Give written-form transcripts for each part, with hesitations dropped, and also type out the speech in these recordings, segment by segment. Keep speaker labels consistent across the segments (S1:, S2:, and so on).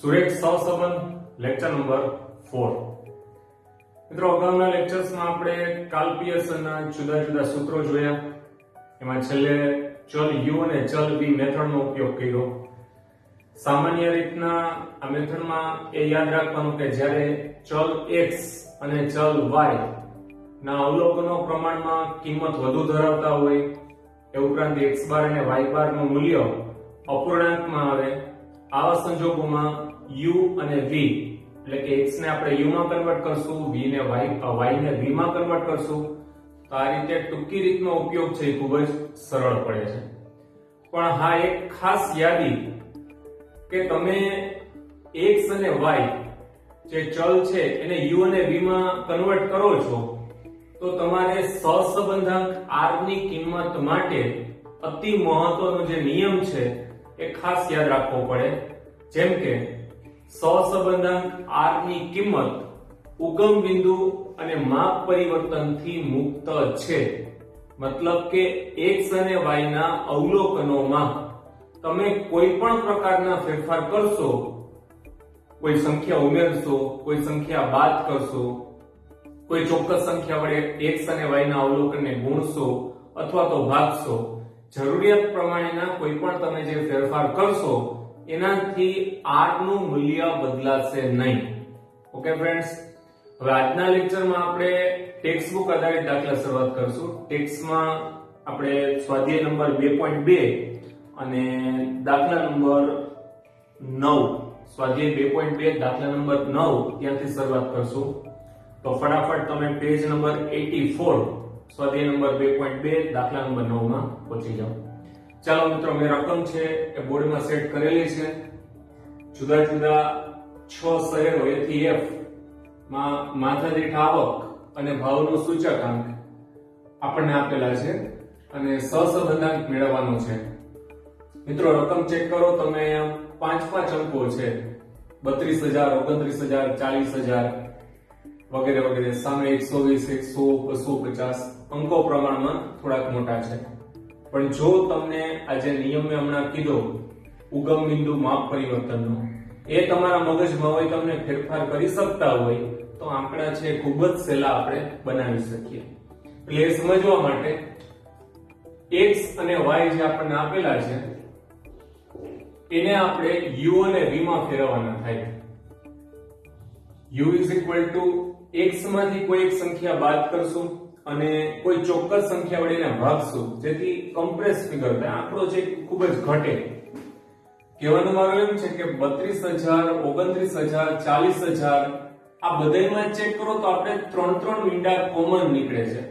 S1: સુરેખ સહસંબંધ lecture number 4। મિત્રો, અગાઉના લેક્ચર્સમાં આપણે કાલ્પીયસના જુદા જુદા સૂત્રો જોયા। એમાં છેલ્લે ચલ u અને ચલ v મેથડનો ઉપયોગ કર્યો। સામાન્ય રીતના આ મેથડમાં એ યાદ રાખવાનું કે જ્યારે ચલ x અને ચલ y ના અવલોકનો પ્રમાણમાં કિંમત વધુ ધરાવતા હોય, એ ઉપરાંત x બાર અને y બાર નું મૂલ્ય અપૂર્ણાંકમાં આવે, આવા સંજોગોમાં u અને v એટલે કે x ને આપણે u માં કન્વર્ટ કરશું, v ને y ને v માં કન્વર્ટ કરશું। તો આ રીતે ટૂંકી રીતનો ઉપયોગ છે એ ખૂબ જ સરળ પડે છે। પણ હા, એક ખાસ યાદી કે તમે x અને y જે ચલ છે એને u અને v માં કન્વર્ટ કરો છો તો તમારે સહસંબંધાંક r ની કિંમત માટે અતિ મહત્વનો જે નિયમ છે એ ખાસ યાદ રાખવો પડે। જેમ કે સહસંબંધાંક r ની કિંમત ઉગમ બિંદુ અને માપ પરિવર્તનથી મુક્ત છે। મતલબ કે x અને y ના અવલોકનોમાં તમે કોઈ પણ પ્રકારના ફેરફાર કરશો, કોઈ સંખ્યા ઉમેરશો, કોઈ સંખ્યા બાદ કરશો, કોઈ ચોક્કસ સંખ્યા વડે x અને y ના અવલોકનને ગુણશો અથવા તો ભાગશો, જરૂરિયાત પ્રમાણેના કોઈ પણ તમે જે ફેરફાર કરશો એનાથી r નું મૂલ્ય બદલાશે નહીં। ઓકે ફ્રેન્ડ્સ, હવે આજના લેક્ચરમાં આપણે ટેક્સ્ટ બુક આધારિત દાખલા શરૂઆત કરશું। ટેક્સ્ટમાં આપણે સ્વાધ્યાય નંબર 2.2 અને દાખલા નંબર 9, સ્વાધ્યાય 2.2 દાખલા નંબર 9 ત્યાંથી શરૂઆત કરશું। તો ફટાફટ તમે પેજ નંબર 84 સ્વાધ્યાય નંબર 2.2 દાખલા નંબર 9 માં પહોંચી જાઓ। ચાલો મિત્રો, મેં રકમ છે એ બોર્ડમાં સેટ કરેલી છે। જુદા જુદા 6 શહેરો A થી F માં માથાદીઠ આવક અને ભાવનો સૂચકાંક આપણને આપેલા છે અને સહસંબંધાંક મેળવવાનો છે। મિત્રો, રકમ ચેક કરો તમે, 5 અંકો છે, 32,000, 29,000, 40,000 વગેરે વગેરે। સામે 120, 100, 250 અંકો પ્રમાણમાં થોડાક મોટા છે। પણ જો તમને આ જે નિયમ મેં હમણાં કીધો ઉગમ બિંદુ માપ પરિવર્તનનો, એ તમારા મગજમાં હોય, તમને ફેરફાર કરી શકતા હોય તો આંકડા છે ખૂબ જ સહેલા આપણે બનાવી શકીએ। એટલે એ સમજવા માટે x અને y જે આપણને આપેલા છે એને આપણે u અને v માં ફેરવવાના થાય। u x માંથી કોઈ એક સંખ્યા બાદ કરશું અને કોઈ ચોક્કસ સંખ્યા વડે એને ભાગશું, જેથી કમ્પ્રેસ ફિગર થાય, આંકડો છે ખૂબ જ ઘટે। કહેવાનું મારું એમ છે કે 32,000, 29,000, 40,000 આ બધામાં ચેક કરો તો આપણે 3 મીંડા કોમન નીકળે છે।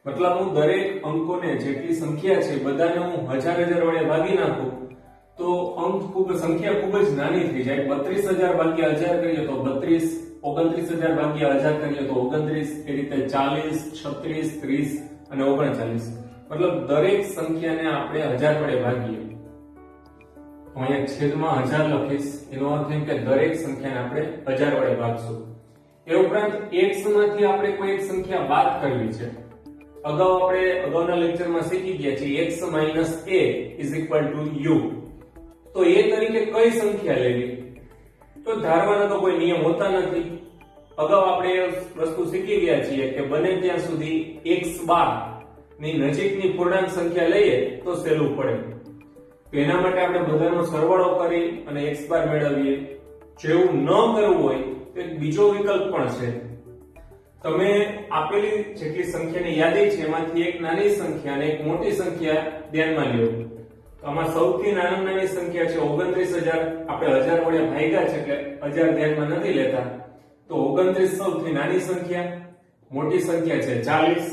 S1: મતલબ હું દરેક અંકોને જેટલી સંખ્યા છે બધાને હું હજાર વડે ભાગી નાખું તો સંખ્યા ખૂબ જ નાની થઈ જાય। 32,000 ભાગ્યા 1000 કરીએ તો 32, 29,000 ભાગ્યા 1000 કરીએ તો 29, એ રીતે 40, 36, 30 અને 39। મતલબ દરેક સંખ્યાને આપણે 1000 વડે ભાગીએ તો અહીંયા છેદમાં 1000 લખીશ, એનો અર્થ એમ કે દરેક સંખ્યાને આપણે 1000 વડે ભાગશું। એ ઉપરાંત x માંથી આપણે કોઈ એક સંખ્યા બાદ કરવી છે। અગાઉના લેક્ચરમાં શીખી ગયા છીએ x - a = u। તો a તરીકે કઈ સંખ્યા લેવી, તો ધારવાના તો કોઈ નિયમ હોતા નથી। અગાઉ આપણે એ વસ્તુ શીખી ગયા છીએ કે બને ત્યાં સુધી x બાર ની નજીકની પૂર્ણાંક સંખ્યા લઈએ તો સહેલું પડે। તો એના માટે આપણે બધાનો સરવાળો કરી અને x બાર મેળવીએ। જો એવું ન કરવું હોય તો એક બીજો વિકલ્પ પણ છે। તમે આપેલી જેટલી સંખ્યાની યાદી છે એમાંથી એક નાની સંખ્યા અને એક મોટી સંખ્યા ધ્યાનમાં લ્યો। તો આમાં સૌથી નાની સંખ્યા છે 29,000, આપણે 1000 વડે ભાગ્યા છે એટલે 1000 ધ્યાનમાં નથી લેતા, તો 29 સૌથી નાની સંખ્યા, મોટી સંખ્યા છે 40।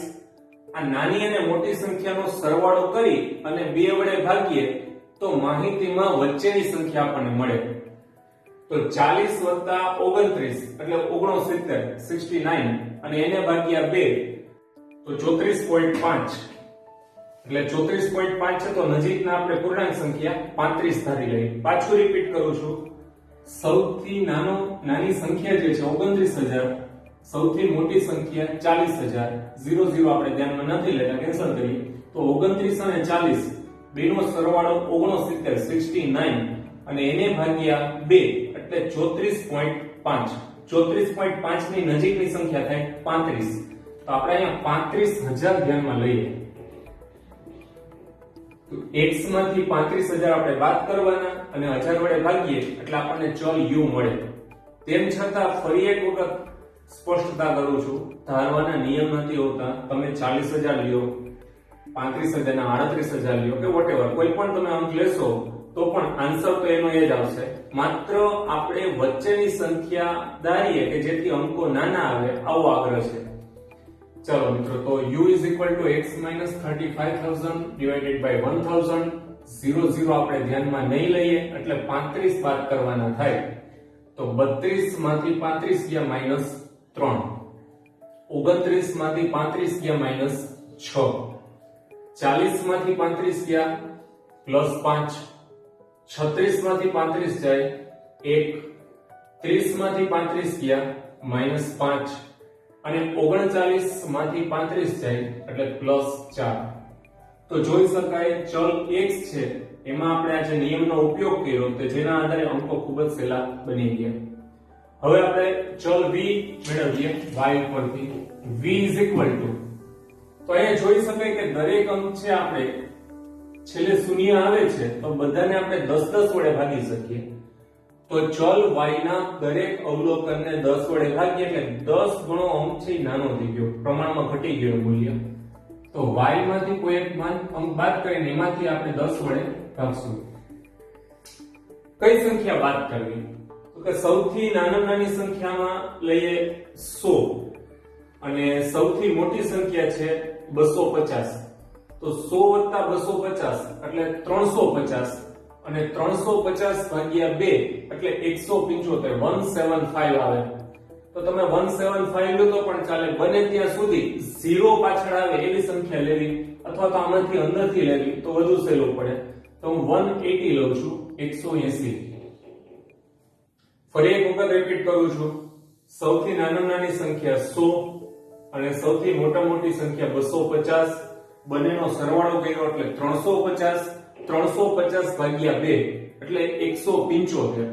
S1: આ નાની અને મોટી સંખ્યાનો સરવાળો કરી અને 2 વડે ભાગીએ તો માહિતીમાં વચ્ચેની સંખ્યા આપણને મળે। તો 40 + 29 એટલે 69, 69 અને એને ભાગ્યા 2 તો 34.5, એટલે 34.5 છે તો નજીકના આપણે પૂર્ણાંક સંખ્યા 35 ધારી લઈએ। પાછું રિપીટ કરું છું, સૌથી નાની સંખ્યા જે છે 29,000, સૌથી મોટી સંખ્યા 40,000, 00 આપણે ધ્યાનમાં નથી લેતા, કેન્સલ કરીએ તો 29 અને 40 બેનો સરવાળો 69, 69 અને એને ભાગ્યા 2 એટલે 34.5. 34.5 ની નજીકની સંખ્યા થાય 35. તો આપણે અહીંયા 35,000 ધ્યાનમાં લઈએ. તો x માંથી 35,000 આપણે બાદ કરવાના અને 1000 વડે ભાગીએ એટલે આપણને ચલ u મળે. તેમ છતાં ફરી એક વખત સ્પષ્ટતા કરું છું, ધારવાના નિયમ નથી હોતા. તમે 40,000 લ્યો, 35,000 ના 38,000 લ્યો કે વોટેવર કોઈ પણ તમે અંક લેશો તો પણ આન્સર તો એનો એ જ આવશે. માત્ર આપણે વચ્ચેની સંખ્યા ધારીએ કે જેથી અંકો નાના આવે, આવો આગ્રહ છે. ચલો મિત્રો, તો u is equal to x minus 35,000 divided by 1000. 0 આપણે ધ્યાનમાં નહીં લઈએ એટલે 35 બાદ કરવાના થાય. તો 32 માંથી 35 ગયા minus 3, 29 માંથી 35 ગયા minus 6, 40 માંથી 35 ગયા plus 5, 36 માંથી 35 જાય 1, 30 માંથી 35 ગયા -5 અને 39 માંથી 35 જાય એટલે +4. તો જોઈ શકાય ચલ x છે એમાં આપણે આ જે નિયમનો ઉપયોગ કર્યો તો જેના આધારે અંકો ખૂબ જ સહેલા બની ગયા. હવે આપણે ચલ v મેળવીએ y ઉપરથી. v is equal to, તો અહીંયા જોઈ શકાય કે દરેક અંક છે આપણે છેલ્લે શૂન્ય આવે છે તો બધાને આપણે 10 વડે ભાગી શકીએ. તો ચલ y ના દરેક અવલોકનને 10 વડે ભાગીએ એટલે 10 ગણો અંક છે નાનો થઈ ગયો, પ્રમાણમાં ઘટી ગયું મૂલ્ય. તો y માંથી કોઈ એક અંક બાદ કરીને એમાંથી આપણે 10 વડે ભાગશું. કઈ સંખ્યા બાદ કરવી? તો કે સૌથી નાની સંખ્યામાં લઈએ 100 અને સૌથી મોટી સંખ્યા છે 250. તો 100 + 250 એટલે 350 અને 350 ભાગ્યા 2 એટલે 175, 175 આવે. તો તમે 175 લો તો પણ ચાલે, બને ત્યાં સુધી 0 પાછળ આવે એવી સંખ્યા લેવી અથવા તો આમાંથી અંદરથી લેવી તો વધુ સહેલું પડે. તો હું 180 લઉં છું, 180. ફરી એક વખત રિપીટ કરું છું, સૌથી નાની સંખ્યા 100 અને સૌથી મોટી સંખ્યા 250, બંનેનો સરવાળો કર્યો એટલે 350, 350 ભાગ્યા 2 એટલે 175.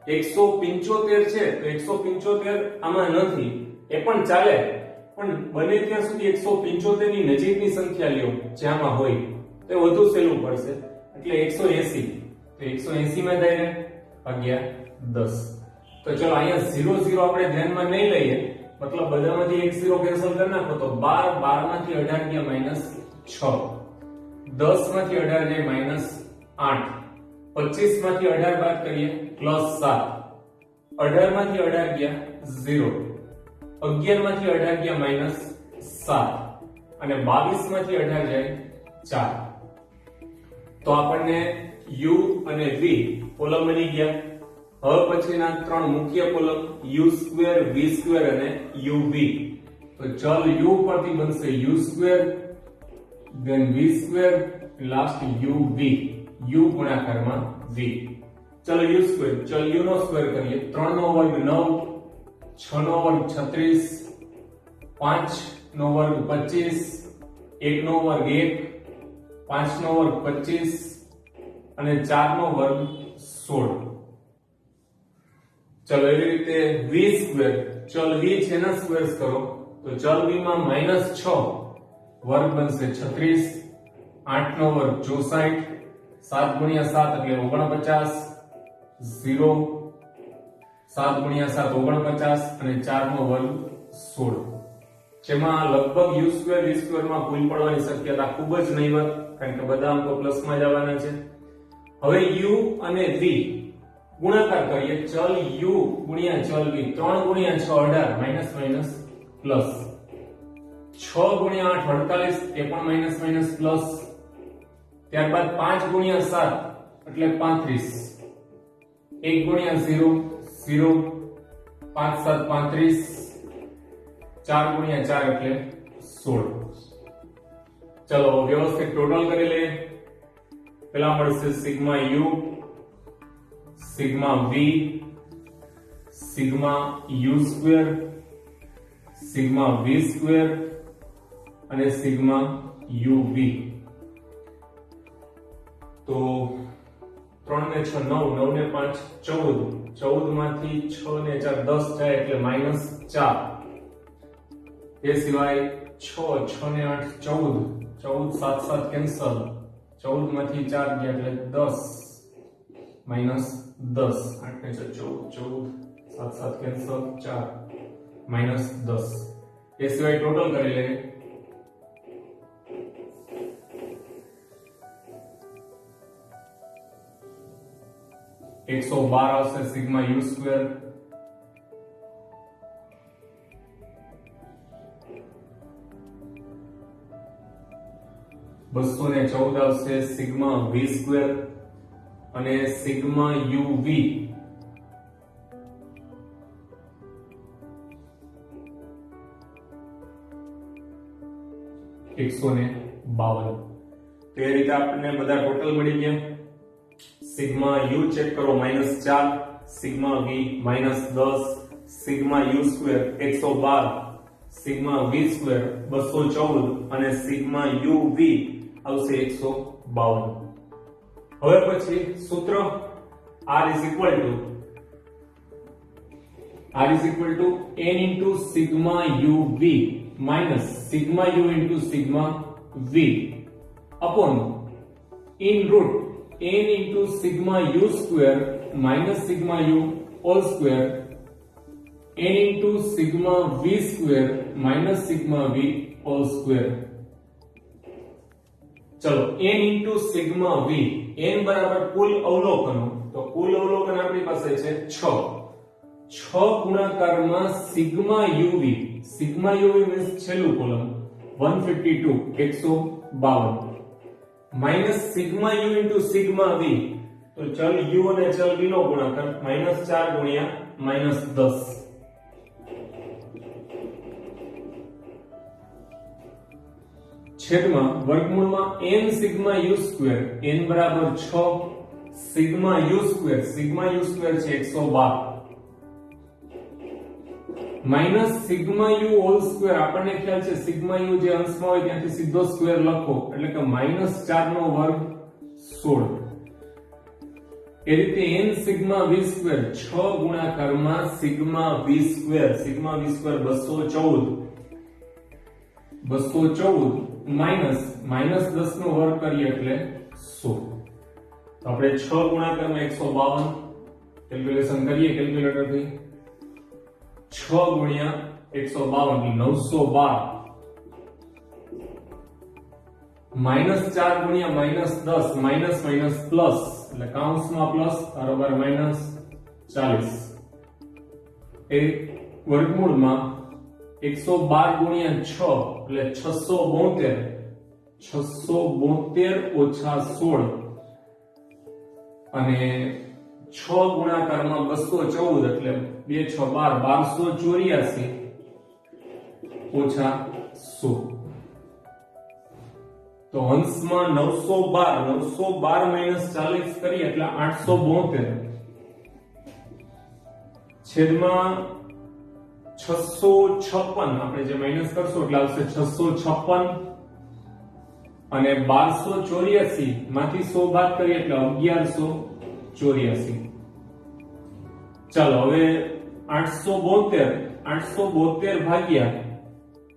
S1: 175 છે તો 175 આમાં નથી એ પણ ચાલે, પણ બને ત્યાં સુધી 175 ની નજીકની સંખ્યા લ્યો જ્યાંમાં હોય તો વધુ સહેલું પડશે એટલે 180. તો 180 માં થાય ભાગ્યા 10. તો ચલો અહીંયા 0 આપણે ધ્યાનમાં નહીં લઈએ, મતલબ બધામાંથી 1 0 કેન્સલ કરી નાખો તો 12, 12 માંથી 18 ગયા -6, 10 માંથી 18 જાય -8, 25 માંથી 18 બાદ કરીએ +7, 18 માંથી 18 ગયા 0, 11 માંથી 18 ગયા -7 અને 22 માંથી 18 જાય 4. તો આપણને u અને v કોલમ બની ગયા. હવે પછીના ત્રણ મુખ્ય કોલમ u2, v2 અને uv. તો ચલ u પરથી બનશે u2, then v2, last uv, u ગુણાકારમાં v. ચલો u2, ચલ u નો સ્ક્વેર કરીએ. 3 નો વર્ગ 9, 6 નો વર્ગ 36, 5 નો વર્ગ 25, 1 નો વર્ગ 1, 5 નો વર્ગ 25 અને 4 નો વર્ગ 16. ચલો એવી રીતે v2, ચલ v છે એના સ્ક્વેર્સ કરો તો ચલ v માં -6 વર્ગ બનશે 36, 8 નો વર્ગ 64, 7 ગુણ્યા 7 એટલે 49, 0, 7 ગુણ્યા 7 49 અને 4 નો વર્ગ 16. જેમાં લગભગ u2 v2 માં ભૂલ પડવાની શક્યતા ખૂબ જ નહીવત, કારણ કે બધા અંકો પ્લસમાં જ આવવાના છે. હવે u અને v ગુણાકાર કરીએ. ચલ u ગુણ્યા ચલ v, 3 ગુણ્યા 6 18 માઈનસ માઈનસ પ્લસ, 6 ગુણ્યા 8 48 એ પણ માઈનસ માઈનસ પ્લસ, ત્યારબાદ 5 ગુણ્યા 7 એટલે 35, 1 ગુણ્યા 0 0, 5 7 35, 4 ગુણ્યા 4 એટલે 16. ચલો વ્યવસ્થિત ટોટલ કરી લઈએ. પેલા મળશે sigma u, sigma v, sigma u square, sigma v square અને સિગ્મા uv. તો 3 ને 6 9, 9 ને 5 14, 14 માંથી 6 ને 4 10 જાય એટલે -4. એ સિવાય 6, 6 ને 8 14, 14 7 7 કેન્સલ, 14 માંથી 4 ગયા એટલે 10, -10, 8 ને 6 14, 14 7 7 કેન્સલ, 4, -10. એ સિવાય ટોટલ કરી લઈએ. $112 આવશે સિગ્મા યુ સ્ક્વેર. $214 આવશે સિગ્મા વી સ્ક્વેર અને સિગ્મા યુ વી $152. તો એ રીતે આપણને બધા ટોટલ મળી ગયા. सिग्मा u चेक करो -4, sigma v -10, sigma u square 112, sigma v square 214 અને સિગ્મા u v આવશે 152. હવે પછી સૂત્ર r is equal to n into sigma u v minus sigma u into sigma v upon in root n into sigma u square minus sigma u all square n into sigma v square minus sigma v all square. चलो n into sigma v, n बराबर कुल अवलोकनो, तो कुल अवलोकन अपनी પાસે છે 6. 6 ગુણાકારમાં sigma uv, sigma uv means છેલ્લું column 152 152 minus sigma u into sigma v, तो चल u અને ચલ v નો ગુણાકાર -4 ગુણ્યા -10 છેદમાં વર્ગમૂળમાં n sigma u square, n બરાબર 6 સિગ્મા u સ્ક્વેર છે 112 minus sigma u whole square, આપણને ખ્યાલ છે સિગ્મા u જે અંશમાં હોય ત્યાંથી સીધો સ્ક્વેર લખો એટલે કે -4 નો વર્ગ 16. એ રીતે n સિગ્મા v સ્ક્વેર 6 ગુણાકારમાં સિગ્મા v સ્ક્વેર 214 માઈનસ -10 નો વર્ગ કરીએ એટલે 16. તો આપણે 6 ગુણાકારમાં 152 કેલ્ક્યુલેશન કરીએ કેલ્ક્યુલેટરથી. 6 ગુણ્યા 152 912 -4 ગુણ્યા -10 માઈનસ પ્લસ એટલે કૌંસમાં પ્લસ બરાબર -40 એ વર્ગમૂળમાં 112 ગુણ્યા 6 એટલે 672 ઓછા 16 અને 6 ગુણાકારમાં 214 એટલે 2 6 12 1284 ઓછા 100. તો અંશમાં 912 માઈનસ 40 કરીએ એટલે 872 છેદમાં 656 આપણે જે માઈનસ કરશું એટલે આવશે 656 અને 1284 માંથી 100 બાદ કરીએ એટલે 1184. ચાલો હવે 872 ભાગ્યા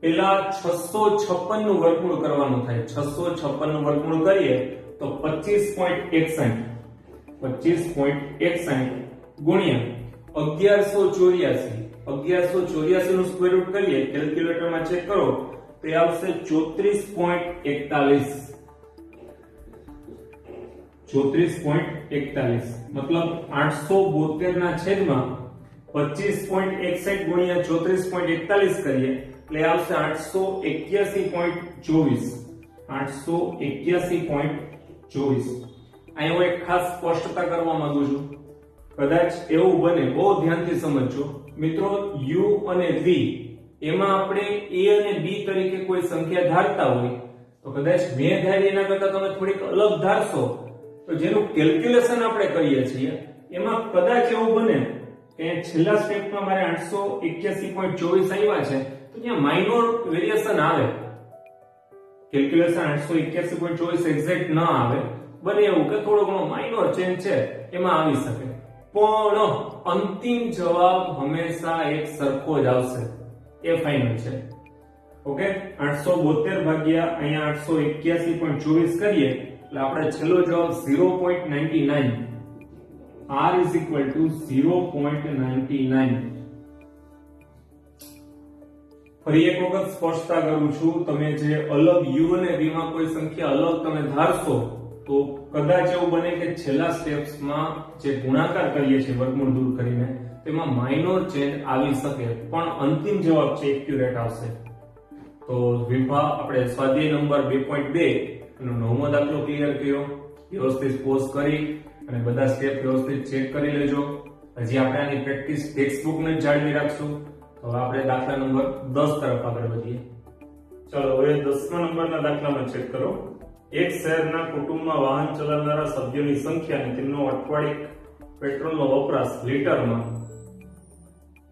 S1: પેલા 656 નું વર્ગમૂળ કરવાનું થાય. 656 નું વર્ગમૂળ કરીએ તો 25.61 ગુણ્યા 1184 નું સ્ક્વેર રૂટ કરીએ કેલ્ક્યુલેટરમાં ચેક કરો તો એ આવશે 34.41 मतलब 872 ના છેદમાં 25.61 ગુણ્યા 34.41 કરીએ એટલે આવશે 881.24. અહીં હું એક ખાસ સ્પષ્ટતા કરવા માંગુ છું. કદાચ એવું બને, બહુ ધ્યાનથી સમજજો મિત્રો, u અને v એમાં આપણે a અને b તરીકે કોઈ સંખ્યા ધારતા હોય તો કદાચ મેં ધારી એના કરતા તમે થોડીક અલગ ધારશો તો જેનું કેલ્ક્યુલેશન આપણે કરીએ છીએ એમાં કદાચ એવું બને કે છેલ્લા સ્ટેપમાં મારે 881.24 આવ્યા છે તો ત્યાં માઇનોર વેરિએશન આવે, કેલ્ક્યુલેશન 881.24 એક્ઝેક્ટ ન આવે બને એવું કે થોડો ઘણો માઇનોર ચેન્જ છે એમાં આવી શકે, પણ અંતિમ જવાબ હંમેશા એક સરખો જ આવશે, એ ફાઇનલ છે. ઓકે, 872 ભાગ્યા અહીંયા 881.24 કરીએ એટલે આપણે છેલ્લો જવાબ 0.99, r is equal to 0.99. ફરી એક વખત સ્પષ્ટતા કરું છું, તમે જે અલગ u અને v માં કોઈ સંખ્યા અલગ તમે ધારશો તો કદાચ એવું બને કે છેલ્લા સ્ટેપ્સમાં જે ગુણાકાર કરીએ છીએ વર્ગમૂળ દૂર કરીને તેમાં માઇનોર ચેન્જ આવી શકે, પણ અંતિમ જવાબ છે એક્યુરેટ આવશે. તો વિભા આપણે સ્વાધ્યાય નંબર 2.2 નો નવમો દાખલો ક્લિયર કર્યો. વ્યવસ્થિત પોઝ કરી અને બધા સ્ટેપ વ્યવસ્થિત ચેક કરી લેજો. હજી આપણે આની પ્રેક્ટિસ ટેક્સ્ટબુક ને જાળવી રાખશું. તો આપણે દાખલા નંબર 10 તરફ આગળ વધીએ.
S2: ચાલો હવે 10મા નંબરના દાખલામાં ચેક કરો. એક શહેરના કુટુંબમાં વાહન ચલાવનારા સભ્યોની સંખ્યા અને તેમનો અઠવાડિક પેટ્રોલનો વપરાશ લીટરમાં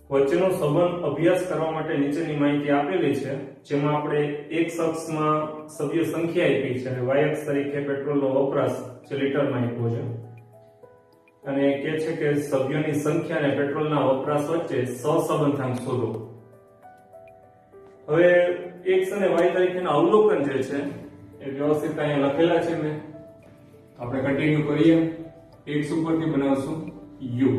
S2: વચ્ચેનો સંબંધ અભ્યાસ કરવા માટે નીચેની માહિતી આપેલી છે, જેમાં આપણે એક શખ્સમાં સભ્ય સંખ્યા આપી છે અને y અક્ષ તરીકે પેટ્રોલનો વપરાશ જે લીટરમાં આપ્યો છે, અને કહે છે કે સભ્યોની સંખ્યા અને પેટ્રોલના વપરાશ વચ્ચે સહસંબંધાંક શોધો. હવે x અને y તરીકેના અવલોકન જે છે એ વ્યવસ્થિત અહીંયા લખેલા છે મેં. આપણે કન્ટિન્યુ કરીએ. x ઉપરથી બનાવશું u.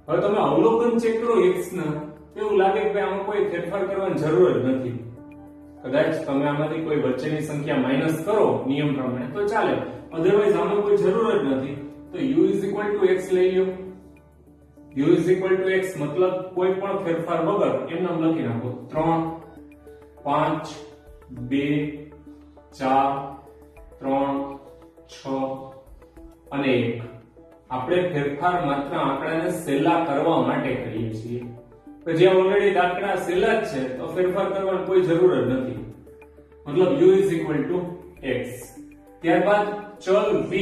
S2: હવે તમે અવલોકન ચેક કરો x ના, એવું લાગે કે આમાં કોઈ ફેરફાર કરવાની જરૂર જ નથી. કદાચ તમે આમાંથી કોઈ વચ્ચેની સંખ્યા માઈનસ કરો નિયમ પ્રમાણે તો ચાલે, અધરવાઇઝ આમાં કોઈ જરૂર જ નથી. તો u = x લઈ લો. u = x મતલબ કોઈ પણ ફેરફાર વગર એમ નામ લખી નાખો. 3 5 2 4 3 6 અને 1. આપણે ફેરફાર માત્ર આંકડાને સહેલા કરવા માટે કરીએ છીએ. તો જે ઓલરેડી દાખલા સહેલા જ છે તો ફેરફાર કરવાની કોઈ જરૂર જ નથી. મતલબ u = x. ત્યારબાદ ચલ v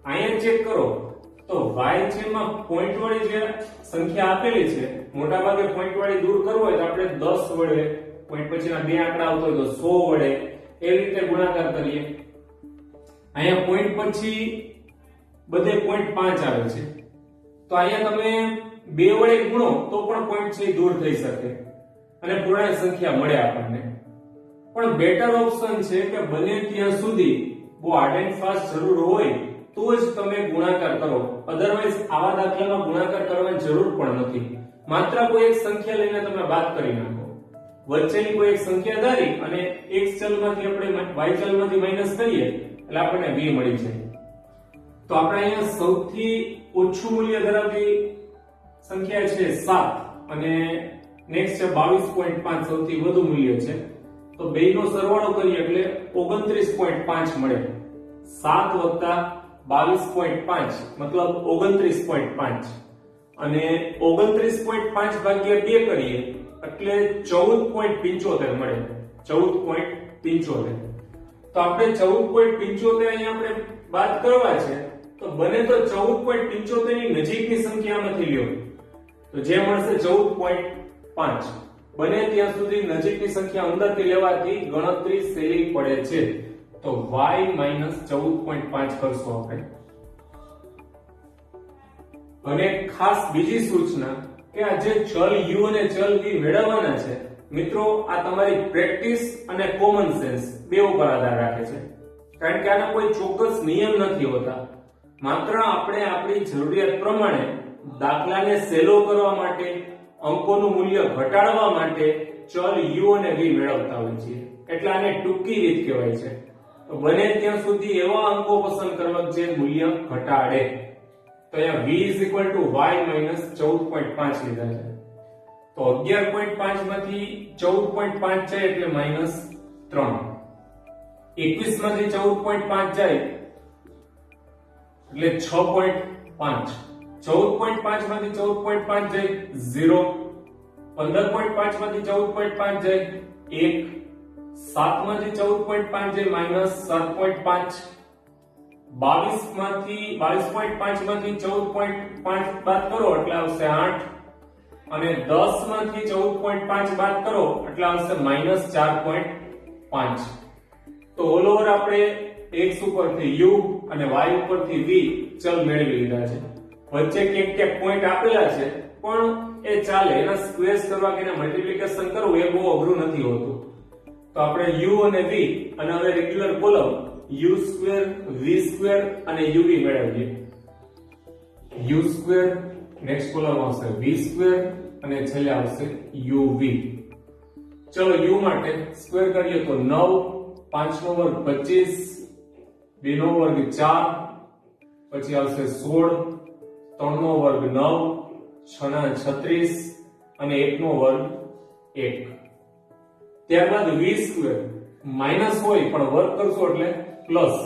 S2: અહીંયા ચેક કરો તો y છે માં પોઈન્ટ વાળી જે સંખ્યા આપેલી છે, મોટા ભાગે પોઈન્ટ વાળી દૂર કરવો હોય તો આપણે 10 વડે, પોઈન્ટ પછીના બે આંકડા આવતો હોય તો 100 વડે એ રીતે ગુણાકાર કરીએ. અહીંયા પોઈન્ટ પછી બધે પોઈન્ટ 5 આવે છે તો અહીંયા તમે 2 વડે ગુણો તો પણ પોઈન્ટ છે દૂર થઈ શકે અને પૂર્ણાંક સંખ્યા મળે આપણને. પણ બેટર ઓપ્શન છે કે બને ત્યાં સુધી બહુ હાર્ડ એન્ડ ફાસ્ટ જરૂર હોય તો જ તમે ગુણાકાર કરો, અધરવાઇઝ આવા દાખલામાં ગુણાકાર કરવાની જરૂર પણ નથી. માત્ર કોઈ એક સંખ્યા લઈને તમે બાદ કરી નાખો. વચ્ચેની કોઈ એક સંખ્યા ધારી અને x ચલમાંથી આપણે y ચલમાંથી માઈનસ કરીએ એટલે આપણને v મળી જાય. તો આપણે અહીંયા સૌથી ઓછું મૂલ્ય ધરાવતી સંખ્યા છે 7 અને નેક્સ્ટ છે 22.5 સૌથી વધુ મૂલ્ય છે. તો બેયનો સરવાળો કરીએ એટલે 29.5 મળે. 7 + 22.5 મતલબ 29.5 અને 29.5 ભાગ્યા 2 કરીએ એટલે 14.75 મળે. 14.75. તો આપણે 14.75 અહીંયા આપણે બાદ કરવા છે તો બને તો 14.75 ની નજીકની સંખ્યામાંથી લ્યો તો જે મળશે 14.5. બને ત્યાં સુધી નજીકની સંખ્યા અંદરથી લેવાથી ગણતરી સહેલી પડે છે. તો y - 14.5 કરશો આપણે. અને ખાસ બીજી સૂચના કે આ જે ચલ u અને ચલ v મેળવવાના છે મિત્રો, આ તમારી પ્રેક્ટિસ અને કોમન સેન્સ બે ઉપર આધાર રાખે છે. કારણ કે આના કોઈ ચોક્કસ નિયમ નથી હોતા. માત્ર આપણે આપણી જરૂરિયાત પ્રમાણે દાખલાને સહેલો કરવા માટે, અંકોનું મૂલ્ય ઘટાડવા માટે ચલ u અને v મેળવતા હોય છે. એટલે આને ટૂંકી રીત કહેવાય છે. તો બને ત્યાં સુધી એવા અંકો પસંદ કરવા જે મૂલ્ય ઘટાડે. તો અહીંયા v = y - 14.5 લીધા છે. તો 11.5 માંથી 14.5 જાય એટલે -3. 21 માંથી 14.5 જાય એટલે 6.5. 14.5 માંથી 14.5 જાય 0. 15.5 માંથી 14.5 જાય 1. 7 માંથી 14.5 જાય -7.5. 22 માંથી 22.5 માંથી 14.5 બાદ કરો એટલે આવશે 8 અને 10 માંથી 14.5 બાદ કરો એટલે આવશે -4.5. તો તો ઓલ ઓવર આપણે x ઉપરથી u અને y ઉપરથી v ચલ મેળવી લીધા છે. વચ્ચે ક્યાંક પોઈન્ટ આપેલા છે પણ એ ચાલે, એના સ્ક્વેર્સ કરવા કે એના મલ્ટીપ્લિકેશન કરવું એ બહુ અઘરું નથી હોતું. તો આપણે u અને v અને હવે regular column u square v square અને uv મેળવીએ. u સ્ક્વેર, નેક્સ્ટ કોલમ આવશે v સ્ક્વેર અને છેલ્લે આવશે uv. ચલો u માટે સ્ક્વેર કરીએ તો 9, 5 નો વર્ગ 25, 2 નો વર્ગ 4, પછી આવશે 16, 3 નો વર્ગ 9, 6 ના 36 અને 1 નો વર્ગ 1. ત્યારબાદ v સ્ક્વેર માઈનસ હોય પણ વર્ગ કરશો એટલે પ્લસ,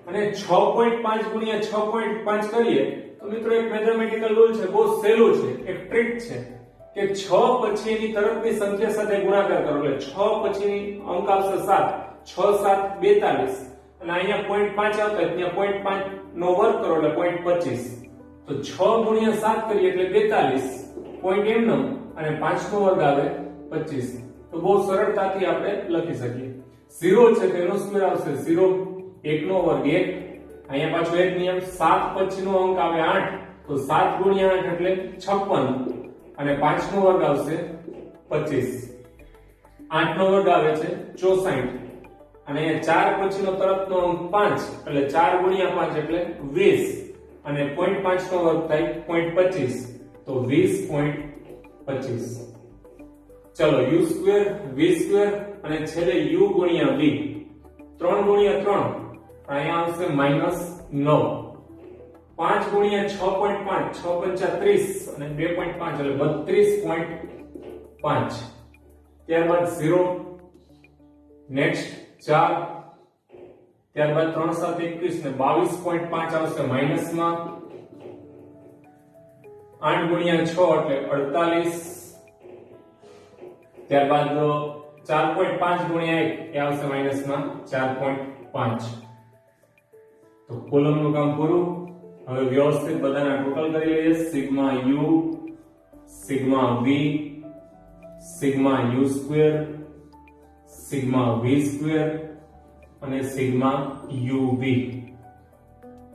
S2: અને 6.5 ગુણ્યા 6.5 કરીએ તો મિત્રો એક મેથેમેટિકલ રૂલ છે, બહુ સહેલું છે, એક ટ્રીક છે કે 6 પછીની તરફની સંખ્યા સાથે ગુણાકાર કરો એટલે 6 પછીની અંક આવશે 7, 6 7 42 અને અહીંયા 0.5 આવતા ત્યાં 0.5 નો વર્ગ કરો એટલે 0.25, તો 6 ગુણ્યા 7 કરીએ એટલે 42 પોઈન્ટ એમનો અને 5 નો વર્ગ આવે 25. તો બહુ સરળતાથી આપણે લખી શકીએ. 0 છે તેનો સ્ક્વેર આવશે 0, 1 નો વર્ગ 1, અહીંયા પાછો એક નિયમ 7 પછીનો અંક આવે 8, તો 7 ગુણ્યા 8 એટલે 56 અને 5 નો વર્ગ આવશે 25. 8 નો વર્ગ આવે છે 64 અને અહીંયા 4 પછીનો તરફનો અંક 5 એટલે 4 ગુણ્યા 5 એટલે 20 અને 0.5 નો વર્ગ થાય 0.25, તો 20.25. ચલો u સ્ક્વેર v સ્ક્વેર અને છેલ્લે u ગુણ્યા v, 3 ગુણ્યા 3 અહીંયા આવશે -9, 5 ગુણ્યા 6.5 6 × 30 અને 2.5 એટલે 32.5. ત્યારબાદ 0, નેક્સ્ટ 4, ત્યારબાદ 3 7 21 ને 22.5 આવશે માઈનસમાં, 8 ગુણ્યા 6 એટલે 48, ત્યારબાદ 4.5 ગુણ્યા 1 એ આવશે માઈનસમાં 4.5. તો કોલમનું કામ પૂરું. હવે વ્યવસ્થિત બધાના ટોટલ કરી લઈએ. Sigma u, sigma v, sigma u square, sigma v square અને સિગ્મા uv.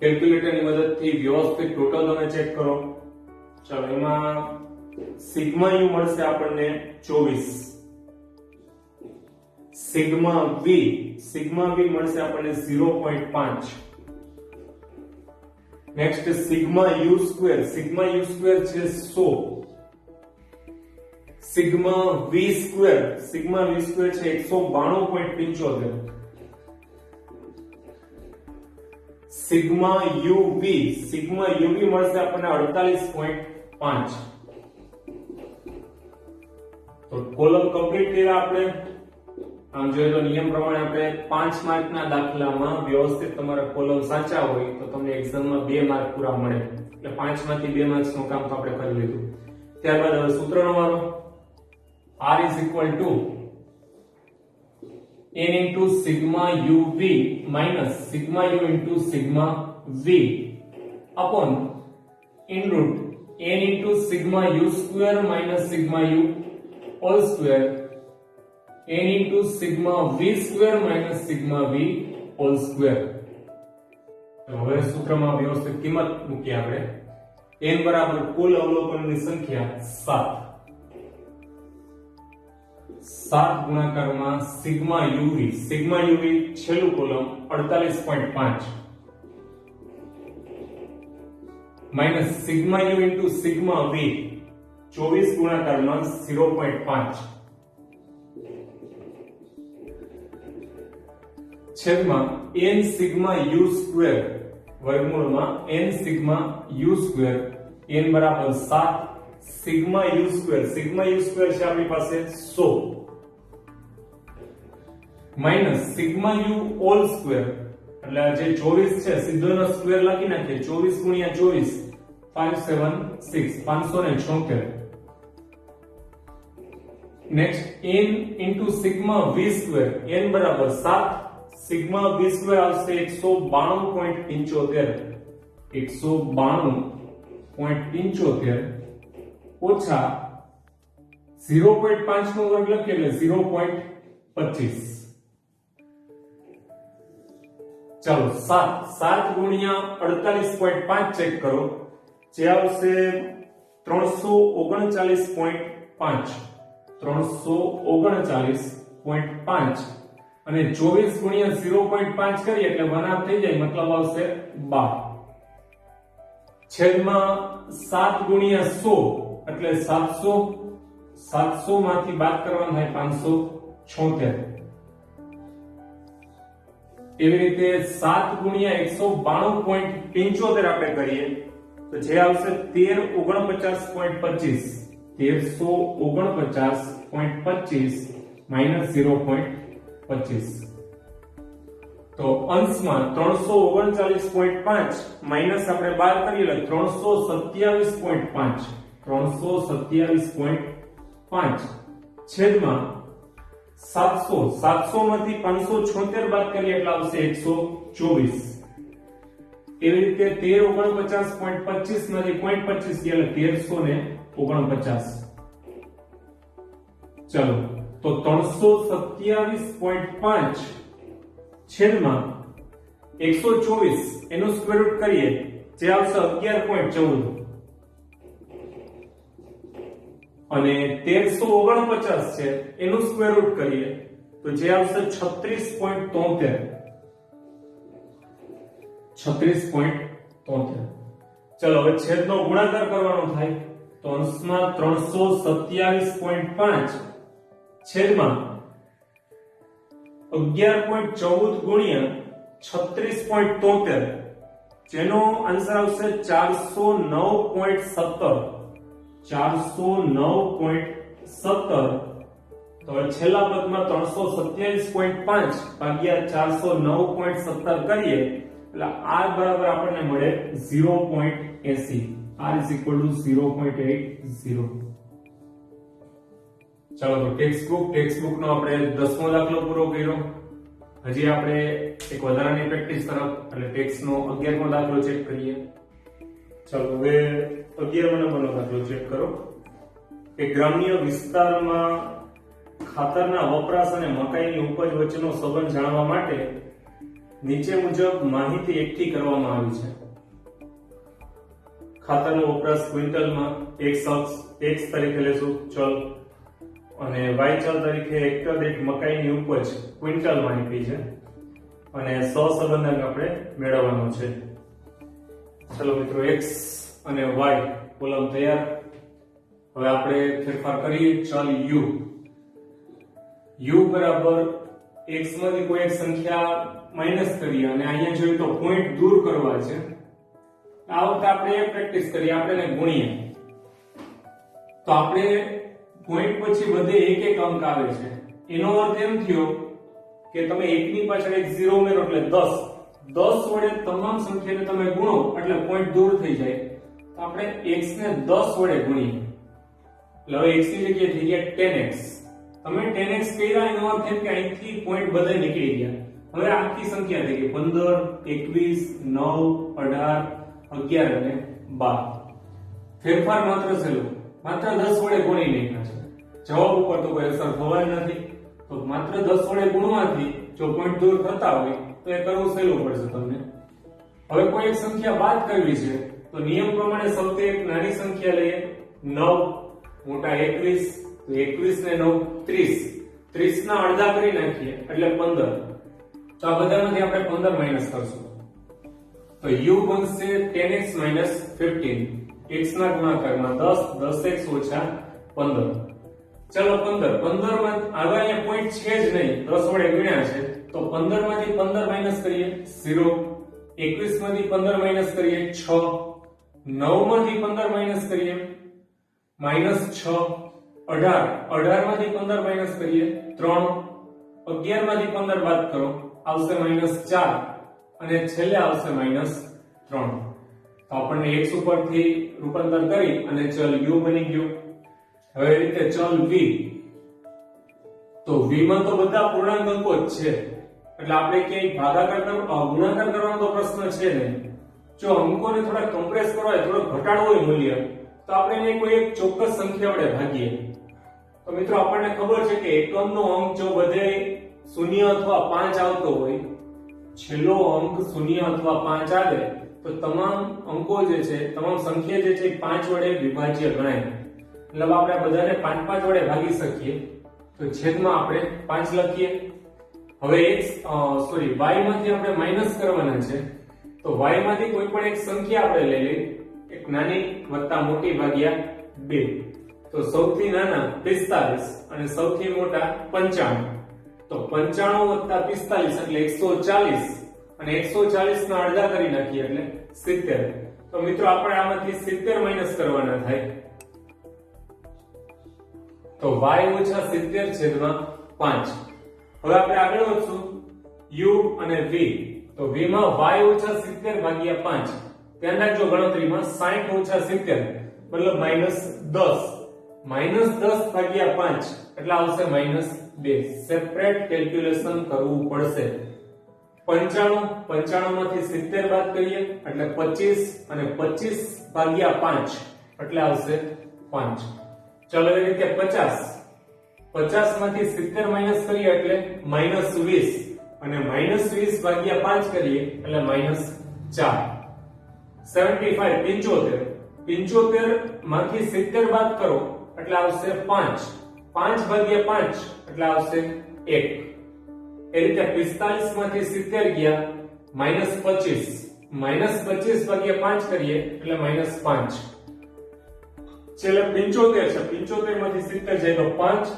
S2: કેલ્ક્યુલેટરની મદદથી વ્યવસ્થિત ટોટલ તમે ચેક કરો. ચાલો એમાં સિગ્મા u મળશે આપણને 24, સિગ્મા v મળશે આપણને 0.5. નેક્સ્ટ સિગ્મા u સ્ક્વેર છે 100, સિગ્મા v સ્ક્વેર છે 192.75, સિગ્મા uv મળશે આપણને 48.5. તો કોલમ કમ્પ્લીટ કર્યા આપણે. આમ જોઈએ તો નિયમ પ્રમાણે આપણે 5 માર્કના દાખલામાં વ્યવસ્થિત તમારા કોલમ સાચા હોય તો તમને એક્ઝામમાં 2 માર્ક પૂરા મળે, એટલે 5 માંથી 2 માર્ક્સનું કામ તો આપણે કરી લીધું. ત્યારબાદ હવે સૂત્રનો વારો. r = n into sigma uv minus sigma u into sigma v upon in root n into sigma u square minus sigma u all square n into sigma v square minus sigma v all square. હવે સૂત્રમાં વ્યવસ્થિત કિંમત મૂકી આપણે. n બરાબર કુલ અવલોકનની સંખ્યા 7 ગુણાકારમાં sigma uv છેલ્લું column 48.5 minus sigma u into sigma v 24 ગુણાકારમાં 0.5 છેદમાં n સિગ્મા u સ્ક્વેર વર્ગમૂળમાં n sigma u square n બરાબર 7 સિગ્મા u સ્ક્વેર છે આપણી પાસે 100 minus sigma u whole square એટલે જે 24 છે સીધોનો સ્ક્વેર લખી નાખીએ 24 ગુણ્યા 24 576 next n into sigma v square n બરાબર 7 સિગ્મા v સ્ક્વેર આવશે 192.75 ઓછા 0.5 નો વર્ગ લખીએ એટલે 0.25
S1: ચાલો 7 ગુણ્યા 48.5 ચેક કરો, જે આવશે 339.5 339.5 અને 24 ગુણ્યા 0.5 કરીએ એટલે 1 હાફ થઈ જાય, મતલબ આવશે 12 છેદમાં 7 ગુણ્યા 100 એટલે 700 700 માંથી બાદ કરવાનું થાય 576. એવી રીતે 7 ગુણ્યા 192.75 આપણે કરીએ તો જે આવશે 1349.25 1349.25 માઈનસ 0.25. તો અંશમાં 339.5 માઈનસ આપણે 12 કરીએ એટલે 327.5 327.5 છેદમાં 700 માંથી 576 બાદ કરીએ એટલે આવશે 124. એવી રીતે 1349.25 માંથી 0.25 ગયા એટલે 1349. ચલો તો 327.5 છેદમાં 124 એનું સ્ક્વેર રૂટ કરીએ જે આવશે 11.14 અને 1349 છે એનું સ્ક્વેર રૂટ કરીએ તો જે આવશે 36.73 36.73. ચલો હવે છેદનો ગુણાકાર કરવાનો થાય તો અંશમાં 327.5 છેદમાં 11.14 ગુણ્યા 36.73 જેનો આન્સર આવશે 409.17 409.17. તો છેલ્લા પદમાં 327.5 ભાગ્યા 409.17 કરીએ એટલે r બરાબર આપણને મળે 0.80. r is equal to 0.80. ચાલો તો ટેક્સ્ટબુક નો આપણે 10મો દાખલો પૂરો કર્યો. હજી આપણે એક વધારાની પ્રેક્ટિસ તરફ એટલે ટેક્સ્ટનો 11મો દાખલો ચેક કરીએ. ચાલો હવે 11મા નંબરનો દાખલો ચેક કરો કે ગ્રામ્ય વિસ્તારમાં ખાતરના વપરાશ અને મકાઈની ઉપજ વચ્ચેનો સંબંધ જાણવા માટે નીચે મુજબ માહિતી એકઠી કરવામાં આવી છે. ખાતરનો વપરાશ ક્વિન્ટલમાં x તરીકે લેશું ચલ અને y ચલ તરીકે હેક્ટર દીઠ મકાઈની ઉપજ ક્વિન્ટલમાં આપી છે અને સહસંબંધક આપણે મેળવવાનો છે. ચલો મિત્રો x અને y કોલમ તૈયાર. હવે આપણે ફેરફાર કરીએ ચલ u બરાબર x માંથી કોઈ એક સંખ્યા માઈનસ કરીએ અને અહીંયા જોઈએ તો પોઈન્ટ દૂર કરવા છે. આ વખતે આપણે એ પ્રેક્ટિસ કરીએ, આપણે એને ગુણીએ તો આપણે પોઈન્ટ પછી બધે એક એક અંક આવે છે. એનો અર્થ એમ થયો કે તમે 1 ની પાછળ એક 0 ઉમેરો એટલે 10 વડે તમામ સંખ્યાને તમે ગુણો એટલે પોઈન્ટ દૂર થઈ જાય. તો આપણે x ને 10 વડે ગુણીએ એટલે હવે x ની જગ્યાએ થઈ ગયા 10x. તમે 10x કર્યા એનો અર્થ એમ કે અહીંથી પોઈન્ટ બધે નીકળી ગયા. હવે આખી સંખ્યા થઈ ગઈ 15 21 9 18 11 અને 12. ફેરફાર માત્ર છેલ્લો માત્ર 10 વડે ગુણી નાખ્યા છે. જવાબ ઉપર તો કોઈ અસર થવાની નથી. તો માત્ર 10 વડે ગુણવાથી જો પોઈન્ટ દૂર થતા હોય તો એ કરવું સહેલું પડશે તમને. હવે કોઈ એક સંખ્યા બાદ કરવી છે તો નિયમ પ્રમાણે સૌથી એક નાની સંખ્યા લઈએ 9 મોટા 21 તો 21 ને 9 30 30 ના અડધા કરી નાખીએ એટલે 15. તો આ બધામાંથી આપણે 15 માઈનસ કરશું તો u બનશે 10x 15 x ના ગુણાકારમાં 10 10x ઓછા 15. ચલો 15 માં આગળ અહીંયા પોઈન્ટ છે જ નહીં, 10 વડે ગુણ્યા છે તો 15 માંથી 15 માઈનસ કરીએ 0, 21 માંથી 15 માઈનસ કરીએ 6, 9 માંથી 15 માઈનસ કરીએ -6, 18 માંથી 15 માઈનસ કરીએ 3, 11 માંથી 15 બાદ કરો આવશે -4 અને છેલ્લે આવશે -3. તો આપણને x ઉપરથી રૂપાંતર કરી અને ચલ u બની ગયો. હવે એ રીતે ચલ v, તો v માં તો બધા પૂર્ણાંક અંકો જ છે એટલે આપણે ક્યાંય ભાગાકાર ગુણાકાર કરવાનો તો પ્રશ્ન છે નહીં. જો અંકોને થોડા કમ્પ્રેસ કરવા હોય, થોડો ઘટાડવો હોય મૂલ્ય, તો આપણે એને કોઈ એક ચોક્કસ સંખ્યા વડે ભાગીએ. તો મિત્રો આપણને ખબર છે કે એકમનો અંક જો બધે 0 અથવા 5 આવતો હોય
S2: છેલ્લો અંક 0 અથવા 5 આવે તો તમામ અંકો જે છે, તમામ સંખ્યા જે છે 5 વડે વિભાજ્ય ગણાય. એટલે આપણે બધાને 5 વડે ભાગી શકીએ. તો છેદમાં આપણે 5 લખીએ. હવે y માંથી આપણે માઈનસ કરવાના છે. તો y માંથી કોઈ પણ એક સંખ્યા આપણે લઈ લઈએ, એક નાની વત્તા મોટી ભાગ્યા 2. તો સૌથી નાના 45 અને સૌથી મોટા 95. તો 95 વત્તા 45 એટલે 140 અને 140 ના અડધા કરી નાખીએ એટલે 70. તો મિત્રો આપણે આમાંથી 70 માઈનસ કરવાના થાય. તો y ઓછા 70 છેદમાં 5. હવે આપણે આગળ વધશું u અને v. તો v માં y ઓછા 70 ભાગ્યા 5. ધ્યાન રાખજો ગણતરીમાં 60 ઓછા 70 મતલબ -10. -10 ભાગ્યા 5 એટલે આવશે -2. સેપરેટ કેલ્ક્યુલેશન કરવું પડશે. 95 માંથી 70 બાદ કરીએ એટલે 25 અને 25 ભાગ્યા 5 એટલે આવશે 5. ચલો એ રીતે 50 માંથી 70 માઈનસ કરીએ એટલે -20 અને -20 ભાગ્યા 5 કરીએ એટલે -4. 75 માંથી 70 બાદ કરો એટલે આવશે 5. 5 ભાગ્યા 5 એટલે આવશે 1. એ રીતે 45 માંથી 70 ગયા -25. -25 ભાગ્યા 5 કરીએ એટલે -5. છેલ્લે 75 છે. 75 માંથી 70 જાય તો 5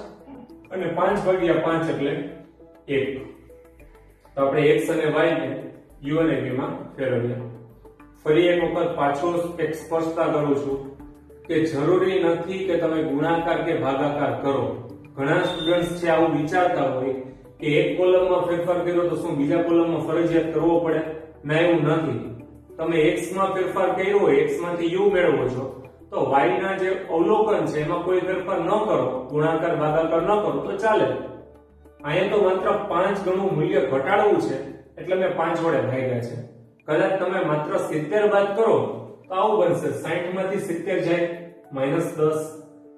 S2: અને 5 ભાગ્યા 5 એટલે 1. તો આપણે x અને y ને u અને v માં ફેરવીએ. ફરી એક વખત પાછો એક સ્પષ્ટતા કરું છું કે જરૂરી નથી કે તમે ગુણાકાર કે ભાગાકાર કરો. ઘણા સ્ટુડન્ટ્સ છે આવું વિચારતા હોય કે એક કોલમમાં ફેરફાર કર્યો તો શું બીજા કોલમમાં ફરજિયાત કરવો પડે? ના, એવું નથી. તમે x માં ફેરફાર કર્યો હોય, x માંથી u મેળવો છો, તો y ના જે અવલોકન છે એમાં કોઈ ફેરફાર ન કરો, ગુણાકાર ભાગાકાર ન કરો તો ચાલે. અહીંયા તો માત્ર 5 ગણું મૂલ્ય ઘટાડવું છે એટલે મેં 5 વડે ભાગ્યા છે. કદાચ તમે માત્ર 70 બાદ કરો તો આવું બનશે. 60 માંથી 70 જાય -10,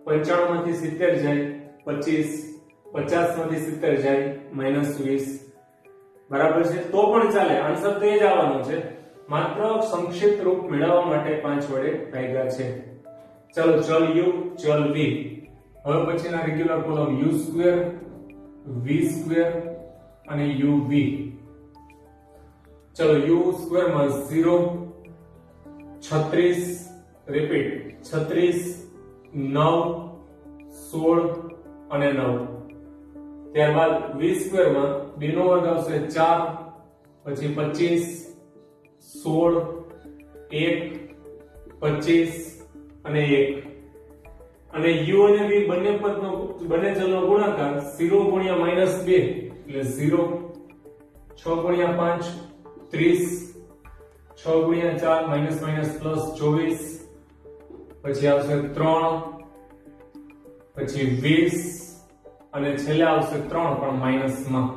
S2: 95 માંથી 70 જાય 25, 50 માંથી 70 જાય -20. બરાબર છે? તો પણ ચાલે, આન્સર તો એ જ આવવાનો છે. માત્ર સંક્ષિપ્ત રૂપ મેળવવા માટે 5 વડે ભાગ્યા છે. ચલો ચલ u, ચલ v. હવે પછીના રેગ્યુલર કોલમ u², v² અને uv. ચલો u² માં 0, 36, રિપીટ 36, 9, 16 અને 9. ત્યારબાદ v² માં b નો વર્ગ આવશે 4, પછી 25, 16, 1, 25 અને 1. અને u અને v બંને ચલનો ગુણાકાર 0 ગુણ્યા -2 એટલે 0, 6 ગુણ્યા 5 30, 6 ગુણ્યા 4 -24, પછી આવશે 3, પછી 20 અને છેલ્લે આવશે 3 પણ માઈનસમાં.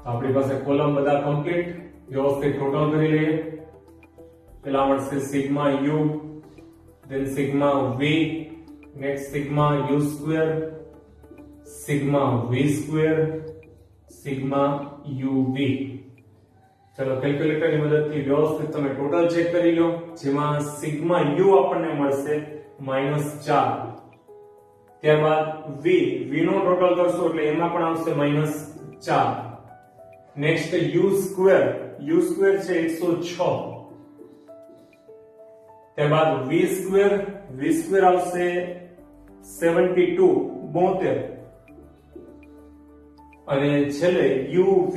S2: આપણી પાસે કોલમ બધા કમ્પ્લીટ. વ્યવસ્થિત ટોટલ કરી લઈએ. પેલા મળશે sigma u, then sigma v, next sigma u², sigma v², sigma uv. ચલો કેલ્ક્યુલેટરની મદદથી વ્યવસ્થિત તમે ટોટલ ચેક કરી લો, જેમાં સિગ્મા u આપણને મળશે -4. ત્યારબાદ v નો ટોટલ કરશો એટલે એમાં પણ આવશે -4. નેક્સ્ટ u² છે 106. ત્યારબાદ v² આવશે 72, 72. અને છેલ્લે uv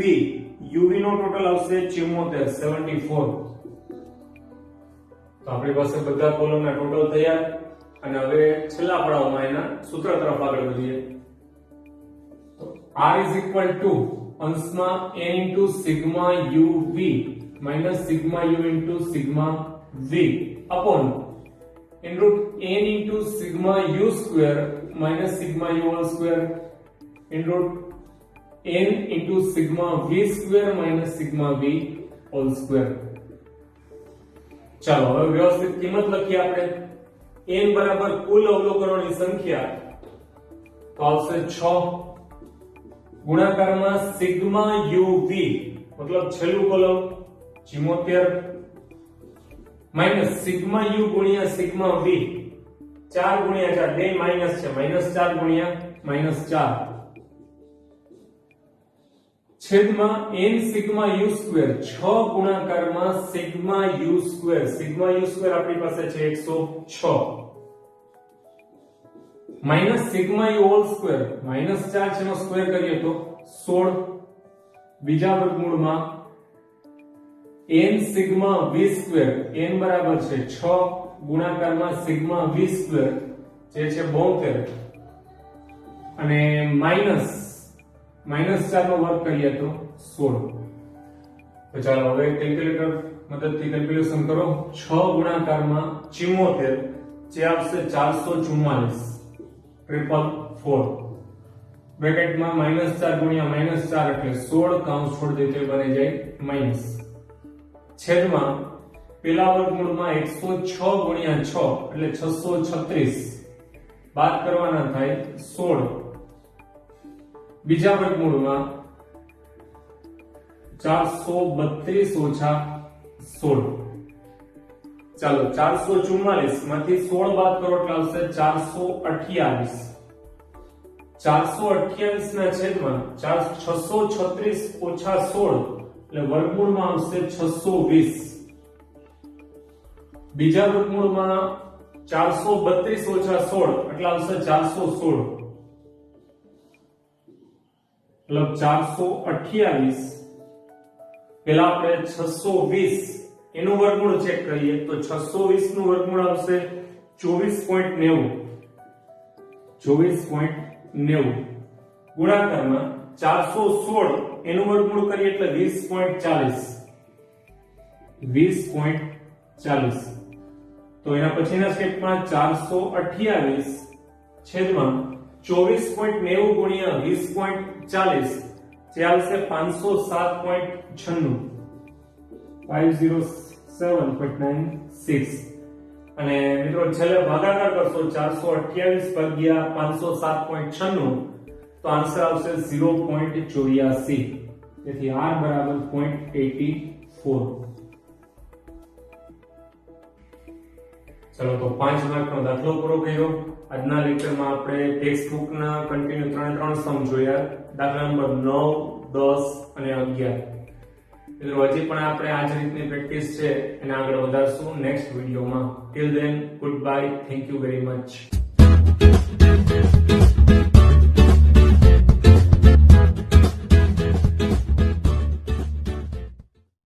S2: નો ટોટલ આવશે 74, 74. તો આપણી પાસે બધા કોલમના ટોટલ તૈયાર. અને હવે છેલ્લા પડાવમાં એના સૂત્ર તરફ આગળ વધીએ. તો r અંશમાં n into sigma uv minus sigma u into sigma v upon n into sigma u² minus sigma u whole square n into sigma v² minus sigma v whole square. ચાલો હવે વ્યવસ્થિત કિંમત લખીએ આપણે. n બરાબર કુલ અવલોકનોની સંખ્યા તો આવશે 6 ગુણાકારમાં સિગ્મા uv
S1: મતલબ છેલ્લું કોલમ 74 માઈનસ સિગ્મા યુ ગુણ્યા સિગ્મા વી 4 ગુણ્યા 4 બે માઈનસ છે -4 ગુણ્યા -4 છેદમાં n સિગ્મા યુ સ્ક્વેર 6 ગુણાકારમાં સિગ્મા યુ સ્ક્વેર આપણી પાસે છે 106 minus sigma you whole square -4 છે નો સ્ક્વેર કરીએ તો 16 બીજા વર્ગમૂળમાં n sigma v square n બરાબર છે 6 ગુણાકારમાં સિગ્મા v સ્ક્વેર જે છે 72 અને માઈનસ -4 નો વર્ગ કરીએ તો 16 તો ચાલો હવે કેલ્ક્યુલેટર મદદથી કેલ્ક્યુલેશન કરો 6 ગુણાકારમાં 74 જે આવશે 444 444 બ્રેકેટમાં -4 ગુણ્યા -4 એટલે 16 કાઉન્સ છોડ દે તો બની જાય માઈનસ છેદમાં પેલા વર્ગમૂળમાં 106 ગુણ્યા 6 એટલે 636 બાદ કરવાના થાય 16 બીજા વર્ગમૂળમાં 432 ઓછા 16 ચાલો 444 માંથી 16 બાદ કરો એટલે આવશે 428 428 ના છેદમાં 636 ઓછા 16 એટલે વર્ગમૂળમાં આવશે 620 બીજા વર્ગમૂળમાં 432 ઓછા 16 એટલે આવશે 416 मतलब 428 પેલા આપણે 620 એનું વર્ગમૂળ ચેક કરીએ તો 620 નું વર્ગમૂળ આવશે 24.90 ગુણાકારમાં 416 એનું વર્ગમૂળ કરીએ એટલે 20.40 તો એના પછીના સ્ટેપમાં 428 છેદમાં 24.90 ગુણ્યા 20.40 જે આવશે 507.96 507.96 અને મિત્રો છેલ્લે ભાગાકાર કરશો 428 ભાગ્યા 507.96 તો આન્સર આવશે 0.84 તેથી r બરાબર 0.84 ચલો તો 5 માર્કનો દાખલો પૂરો કર્યો આજના લેક્ચરમાં આપણે ટેક્સ્ટ બુકના કન્ટિન્યુ 3 સમ જોયા દાખલા નંબર 9 10 અને 11 મિત્રો હજી પણ આપણે આ જ રીતની પ્રેક્ટિસ છે એને આગળ વધારશું નેક્સ્ટ વિડિયોમાં till then goodbye thank you very much